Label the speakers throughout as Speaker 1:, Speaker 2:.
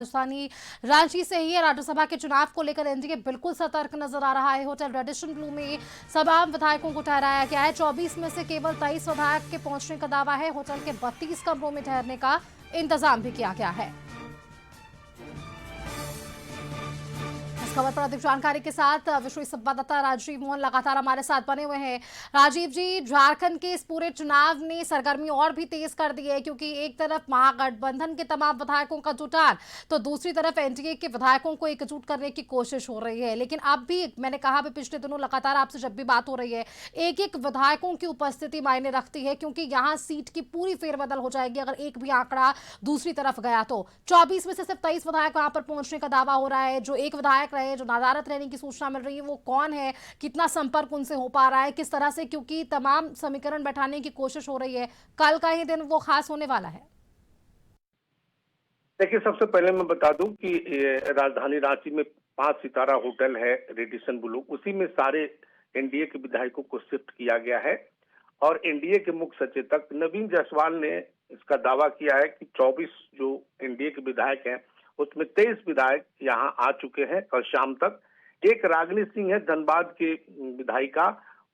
Speaker 1: राजधानी रांची से ही है। राज्यसभा के चुनाव को लेकर एनडीए बिल्कुल सतर्क नजर आ रहा है। होटल रेडिशन ब्लू में तमाम विधायकों को ठहराया गया है। 24 में से केवल 23 विधायक के पहुंचने का दावा है। होटल के 32 कमरों में ठहरने का इंतजाम भी किया गया है। इस खबर पर अधिक जानकारी के साथ विशेष संवाददाता राजीव मोहन लगातार हमारे साथ बने हुए हैं। राजीव जी, झारखंड के इस पूरे चुनाव ने सरगर्मी और भी तेज कर दी है, क्योंकि एक तरफ महागठबंधन के तमाम विधायकों का जुटान, तो दूसरी तरफ एनडीए के विधायकों को एकजुट करने की कोशिश हो रही है। लेकिन अब भी मैंने कहा भी पिछले दिनों लगातार आपसे जब भी बात हो रही है, एक एक विधायकों की उपस्थिति मायने रखती है, क्योंकि यहाँ सीट की पूरी फेरबदल हो जाएगी अगर एक भी आंकड़ा दूसरी तरफ गया तो। 24 में से सिर्फ 23 विधायक वहां पर पहुंचने का दावा हो रहा है। जो एक विधायक रहे, जो नदारद रहने की सूचना मिल रही है, वो कौन है, कितना संपर्क उनसे हो पा रहा है, किस तरह से, क्योंकि तमाम समीकरण बैठाने की कोशिश हो रही है। कल का ही दिन वो खास होने वाला है।
Speaker 2: देखिए, सबसे पहले मैं बता दूं कि राजधानी रांची में 5 सितारा होटल है रेडिसन ब्लू, उसी में सारे एनडीए के विधायकों को शिफ्ट किया गया है। और एनडीए के मुख्य सचेतक नवीन जायसवाल ने इसका दावा किया है कि 24 जो एनडीए के विधायक हैं उसमें 23 विधायक यहां आ चुके हैं कल शाम तक। एक रागिनी सिंह है धनबाद के विधायिका,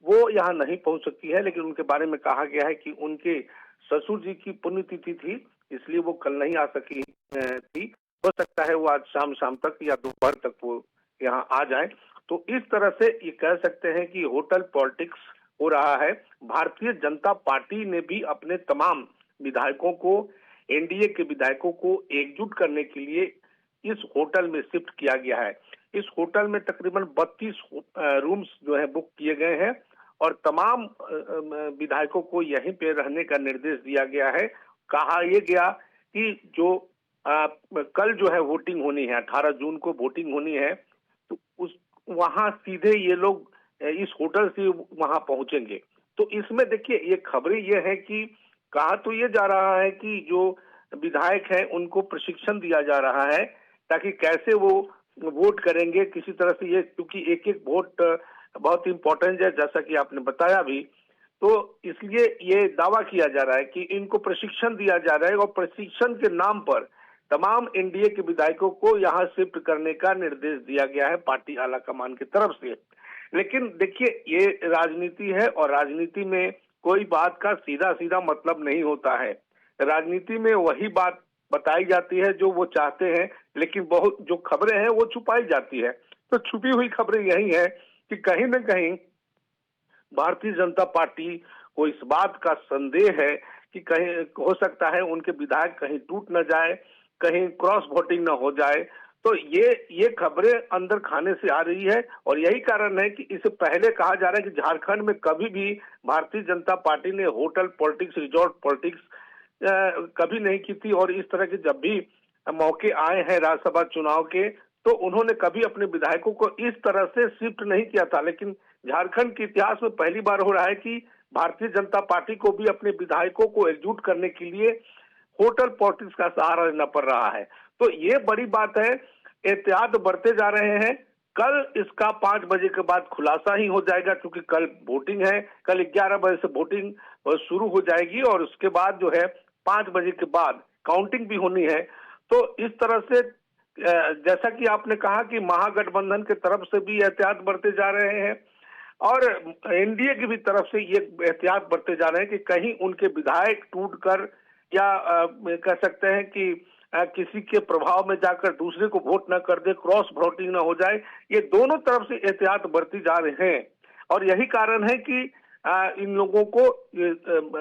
Speaker 2: वो यहाँ नहीं पहुंच सकती है, लेकिन उनके बारे में कहा गया है कि उनके ससुर जी की पुण्यतिथि थी, इसलिए वो कल नहीं आ सकी थी। हो सकता है वो आज शाम तक या दोपहर तक वो यहाँ आ जाए। तो इस तरह से ये कह सकते हैं कि होटल पॉलिटिक्स हो रहा है। भारतीय जनता पार्टी ने भी अपने तमाम विधायकों को, एनडीए के विधायकों को एकजुट करने के लिए इस होटल में शिफ्ट किया गया है। इस होटल में तकरीबन 32 रूम्स जो है बुक किए गए हैं और तमाम विधायकों को यहीं पे रहने का निर्देश दिया गया है। कहा यह गया कि जो कल जो है वोटिंग होनी है, 18 जून को वोटिंग होनी है, तो उस वहां सीधे ये लोग इस होटल से वहां पहुंचेंगे। तो इसमें देखिए, ये खबरें ये है कि कहा तो ये जा रहा है कि जो विधायक हैं उनको प्रशिक्षण दिया जा रहा है ताकि कैसे वो वोट करेंगे किसी तरह से, ये क्योंकि एक एक वोट बहुत इंपॉर्टेंट है जैसा कि आपने बताया भी। तो इसलिए ये दावा किया जा रहा है कि इनको प्रशिक्षण दिया जा रहा है और प्रशिक्षण के नाम पर तमाम एनडीए के विधायकों को यहाँ शिफ्ट करने का निर्देश दिया गया है पार्टी आला कमान की तरफ से। लेकिन देखिए, ये राजनीति है और राजनीति में कोई बात का सीधा सीधा मतलब नहीं होता है। राजनीति में वही बात बताई जाती है जो वो चाहते हैं, लेकिन बहुत जो खबरें हैं वो छुपाई जाती है। तो छुपी हुई खबरें यही है कि कहीं न कहीं भारतीय जनता पार्टी को इस बात का संदेह है कि कहीं हो सकता है उनके विधायक कहीं टूट न जाए, कहीं क्रॉस वोटिंग न हो जाए। तो ये खबरें अंदर खाने से आ रही है और यही कारण है कि इससे पहले कहा जा रहा है कि झारखंड में कभी भी भारतीय जनता पार्टी ने होटल पॉलिटिक्स, रिजॉर्ट पॉलिटिक्स कभी नहीं की थी। और इस तरह के जब भी मौके आए हैं राज्यसभा चुनाव के, तो उन्होंने कभी अपने विधायकों को इस तरह से शिफ्ट नहीं किया था। लेकिन झारखंड के इतिहास में पहली बार हो रहा है कि भारतीय जनता पार्टी को भी अपने विधायकों को एकजुट करने के लिए होटल पॉलिटिक्स का सहारा लेना पड़ रहा है। तो ये बड़ी बात है, एहतियात बरते जा रहे हैं। कल इसका 5 बजे के बाद खुलासा ही हो जाएगा, क्योंकि कल वोटिंग है। कल 11 बजे से वोटिंग शुरू हो जाएगी और उसके बाद जो है 5 बजे के बाद काउंटिंग भी होनी है। तो इस तरह से जैसा कि आपने कहा कि महागठबंधन की तरफ से भी एहतियात बरते जा रहे हैं और एनडीए की भी तरफ से ये एहतियात बरते जा रहे हैं कि कहीं उनके विधायक टूटकर या कह सकते हैं कि किसी के प्रभाव में जाकर दूसरे को वोट न कर दे, क्रॉस वोटिंग न हो जाए। ये दोनों तरफ से एहतियात बरती जा रहे हैं और यही कारण है कि इन लोगों को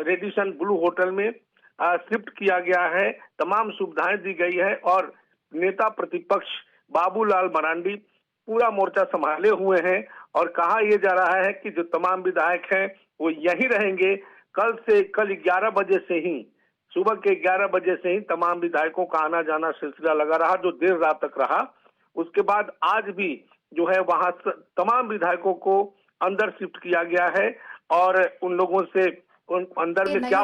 Speaker 2: रेडिसन ब्लू होटल में शिफ्ट किया गया है। तमाम सुविधाएं दी गई है और नेता प्रतिपक्ष बाबूलाल मरांडी पूरा मोर्चा संभाले हुए हैं और कहा यह जा रहा है कि जो तमाम विधायक हैं वो यहीं रहेंगे। कल 11 बजे से ही, सुबह के 11 बजे से ही तमाम विधायकों का आना जाना सिलसिला लगा रहा, जो देर रात तक रहा। उसके बाद आज भी जो है वहां तमाम विधायकों को अंदर शिफ्ट किया गया है और उन लोगों से अंदर में क्या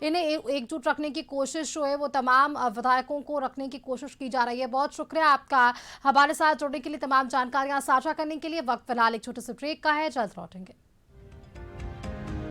Speaker 1: इन्हें एकजुट रखने की कोशिश जो है वो तमाम विधायकों को रखने की कोशिश की जा रही है। बहुत शुक्रिया आपका हमारे साथ जुड़ने के लिए, तमाम जानकारियां साझा करने के लिए। वक्त फिलहाल एक छोटे से ब्रेक का है, जल्द लौटेंगे।